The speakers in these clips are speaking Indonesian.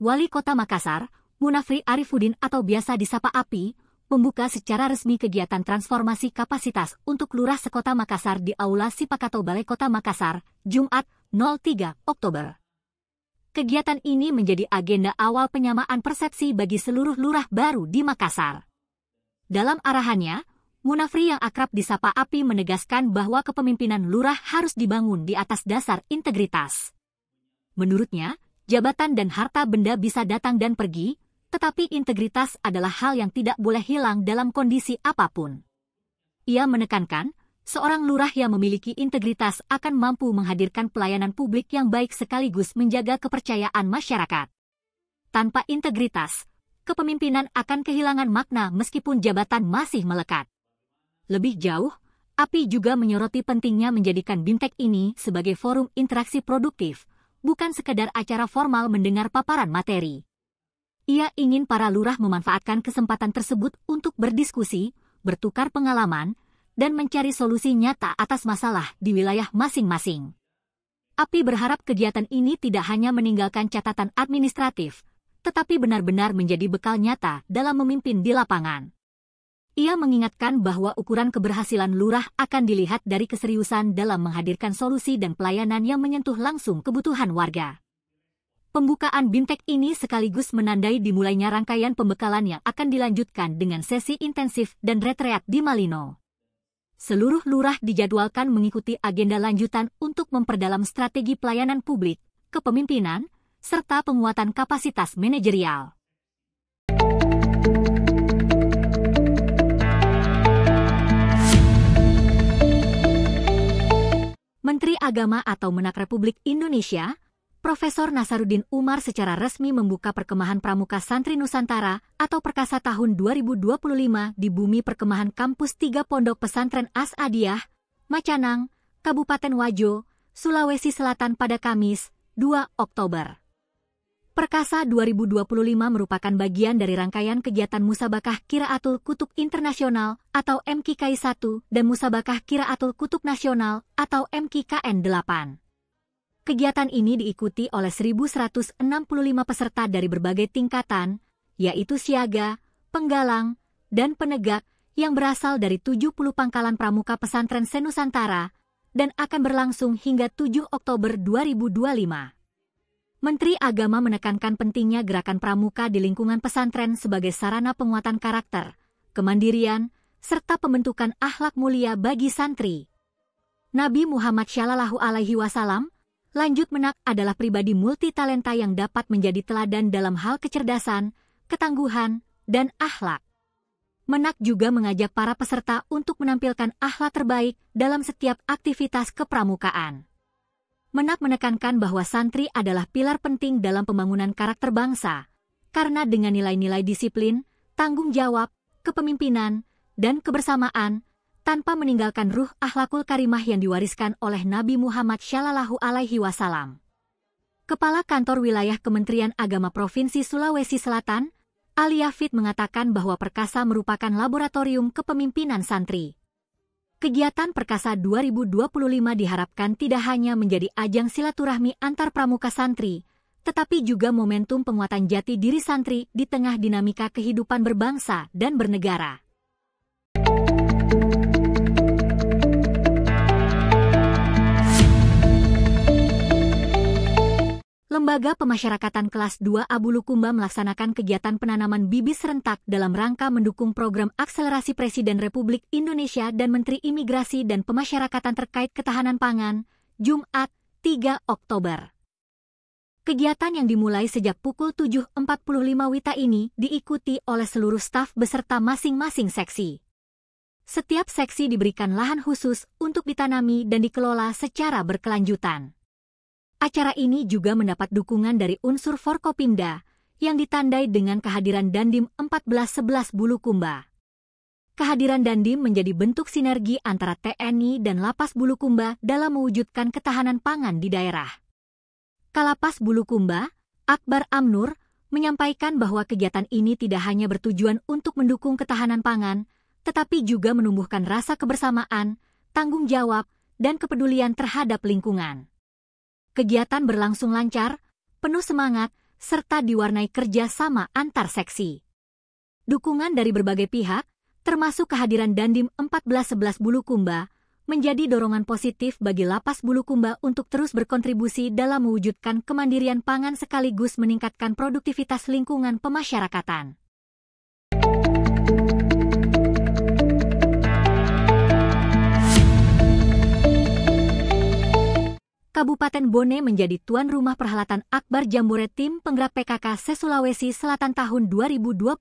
Wali Kota Makassar, Munafri Arifuddin atau biasa disapa Api, membuka secara resmi kegiatan transformasi kapasitas untuk Lurah Sekota Makassar di Aula Sipakato Balai Kota Makassar, Jumat, 03 Oktober. Kegiatan ini menjadi agenda awal penyamaan persepsi bagi seluruh lurah baru di Makassar. Dalam arahannya, Munafri yang akrab disapa Api menegaskan bahwa kepemimpinan lurah harus dibangun di atas dasar integritas. Menurutnya, jabatan dan harta benda bisa datang dan pergi, tetapi integritas adalah hal yang tidak boleh hilang dalam kondisi apapun. Ia menekankan, seorang lurah yang memiliki integritas akan mampu menghadirkan pelayanan publik yang baik sekaligus menjaga kepercayaan masyarakat. Tanpa integritas, kepemimpinan akan kehilangan makna meskipun jabatan masih melekat. Lebih jauh, Api juga menyoroti pentingnya menjadikan BIMTEK ini sebagai forum interaksi produktif, bukan sekedar acara formal mendengar paparan materi. Ia ingin para lurah memanfaatkan kesempatan tersebut untuk berdiskusi, bertukar pengalaman, dan mencari solusi nyata atas masalah di wilayah masing-masing. Api berharap kegiatan ini tidak hanya meninggalkan catatan administratif, tetapi benar-benar menjadi bekal nyata dalam memimpin di lapangan. Ia mengingatkan bahwa ukuran keberhasilan lurah akan dilihat dari keseriusan dalam menghadirkan solusi dan pelayanan yang menyentuh langsung kebutuhan warga. Pembukaan BIMTEK ini sekaligus menandai dimulainya rangkaian pembekalan yang akan dilanjutkan dengan sesi intensif dan retreat di Malino. Seluruh lurah dijadwalkan mengikuti agenda lanjutan untuk memperdalam strategi pelayanan publik, kepemimpinan, serta penguatan kapasitas manajerial. Menteri Agama atau Menak Republik Indonesia, Profesor Nasaruddin Umar secara resmi membuka Perkemahan Pramuka Santri Nusantara atau Perkasa tahun 2025 di Bumi Perkemahan Kampus 3 Pondok Pesantren As-Adiyah, Macanang, Kabupaten Wajo, Sulawesi Selatan pada Kamis, 2 Oktober. Perkasa 2025 merupakan bagian dari rangkaian kegiatan Musabakah Qiraatul Kutub Internasional atau MQKI 1 dan Musabakah Qiraatul Kutub Nasional atau MQKN 8. Kegiatan ini diikuti oleh 1.165 peserta dari berbagai tingkatan, yaitu siaga, penggalang, dan penegak yang berasal dari 70 pangkalan pramuka pesantren se-Nusantara dan akan berlangsung hingga 7 Oktober 2025. Menteri Agama menekankan pentingnya gerakan pramuka di lingkungan pesantren sebagai sarana penguatan karakter, kemandirian, serta pembentukan akhlak mulia bagi santri. Nabi Muhammad SAW, lanjut Menak adalah pribadi multitalenta yang dapat menjadi teladan dalam hal kecerdasan, ketangguhan, dan akhlak. Menak juga mengajak para peserta untuk menampilkan akhlak terbaik dalam setiap aktivitas kepramukaan. Menak menekankan bahwa santri adalah pilar penting dalam pembangunan karakter bangsa, karena dengan nilai-nilai disiplin, tanggung jawab, kepemimpinan, dan kebersamaan, tanpa meninggalkan ruh akhlakul karimah yang diwariskan oleh Nabi Muhammad SAW. Kepala Kantor Wilayah Kementerian Agama Provinsi Sulawesi Selatan, Ali Yafid mengatakan bahwa Perkasa merupakan laboratorium kepemimpinan santri. Kegiatan Perkasa 2025 diharapkan tidak hanya menjadi ajang silaturahmi antar pramuka santri, tetapi juga momentum penguatan jati diri santri di tengah dinamika kehidupan berbangsa dan bernegara. Lembaga Pemasyarakatan Kelas 2 Abulukumba melaksanakan kegiatan penanaman bibit serentak dalam rangka mendukung program akselerasi Presiden Republik Indonesia dan Menteri Imigrasi dan Pemasyarakatan terkait ketahanan pangan, Jumat, 3 Oktober. Kegiatan yang dimulai sejak pukul 7.45 WITA ini diikuti oleh seluruh staf beserta masing-masing seksi. Setiap seksi diberikan lahan khusus untuk ditanami dan dikelola secara berkelanjutan. Acara ini juga mendapat dukungan dari unsur Forkopimda yang ditandai dengan kehadiran Dandim 1411 Bulukumba. Kehadiran Dandim menjadi bentuk sinergi antara TNI dan Lapas Bulukumba dalam mewujudkan ketahanan pangan di daerah. Kalapas Bulukumba, Akbar Amnur, menyampaikan bahwa kegiatan ini tidak hanya bertujuan untuk mendukung ketahanan pangan, tetapi juga menumbuhkan rasa kebersamaan, tanggung jawab, dan kepedulian terhadap lingkungan. Kegiatan berlangsung lancar, penuh semangat, serta diwarnai kerjasama antar seksi. Dukungan dari berbagai pihak, termasuk kehadiran Dandim 1411 Bulukumba, menjadi dorongan positif bagi Lapas Bulukumba untuk terus berkontribusi dalam mewujudkan kemandirian pangan sekaligus meningkatkan produktivitas lingkungan pemasyarakatan. Kabupaten Bone menjadi tuan rumah perhelatan Akbar Jambore Tim Penggerak PKK se-Sulawesi Selatan tahun 2025.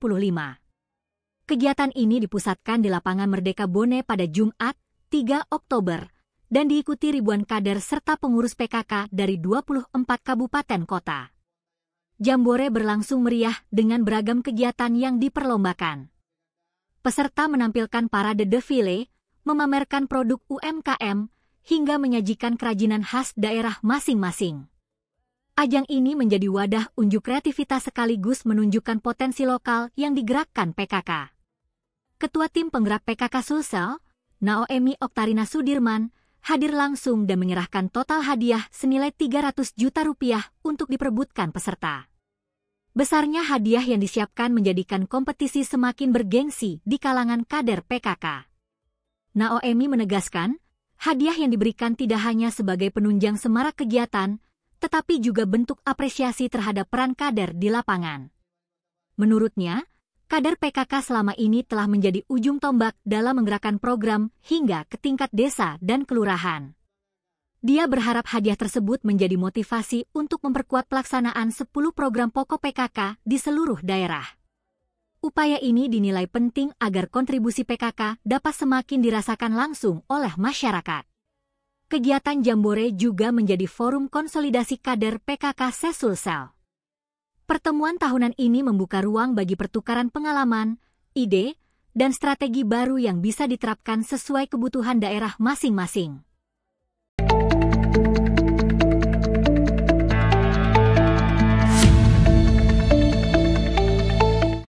Kegiatan ini dipusatkan di Lapangan Merdeka Bone pada Jumat, 3 Oktober, dan diikuti ribuan kader serta pengurus PKK dari 24 kabupaten kota. Jambore berlangsung meriah dengan beragam kegiatan yang diperlombakan. Peserta menampilkan parade defile, memamerkan produk UMKM, hingga menyajikan kerajinan khas daerah masing-masing. Ajang ini menjadi wadah unjuk kreativitas sekaligus menunjukkan potensi lokal yang digerakkan PKK. Ketua Tim Penggerak PKK Sulsel, Naomi Oktarina Sudirman, hadir langsung dan menyerahkan total hadiah senilai 300 juta rupiah untuk diperebutkan peserta. Besarnya hadiah yang disiapkan menjadikan kompetisi semakin bergengsi di kalangan kader PKK. Naomi menegaskan, hadiah yang diberikan tidak hanya sebagai penunjang semarak kegiatan, tetapi juga bentuk apresiasi terhadap peran kader di lapangan. Menurutnya, kader PKK selama ini telah menjadi ujung tombak dalam menggerakkan program hingga ke tingkat desa dan kelurahan. Dia berharap hadiah tersebut menjadi motivasi untuk memperkuat pelaksanaan 10 program pokok PKK di seluruh daerah. Upaya ini dinilai penting agar kontribusi PKK dapat semakin dirasakan langsung oleh masyarakat. Kegiatan Jambore juga menjadi forum konsolidasi kader PKK se-Sulsel. Pertemuan tahunan ini membuka ruang bagi pertukaran pengalaman, ide, dan strategi baru yang bisa diterapkan sesuai kebutuhan daerah masing-masing.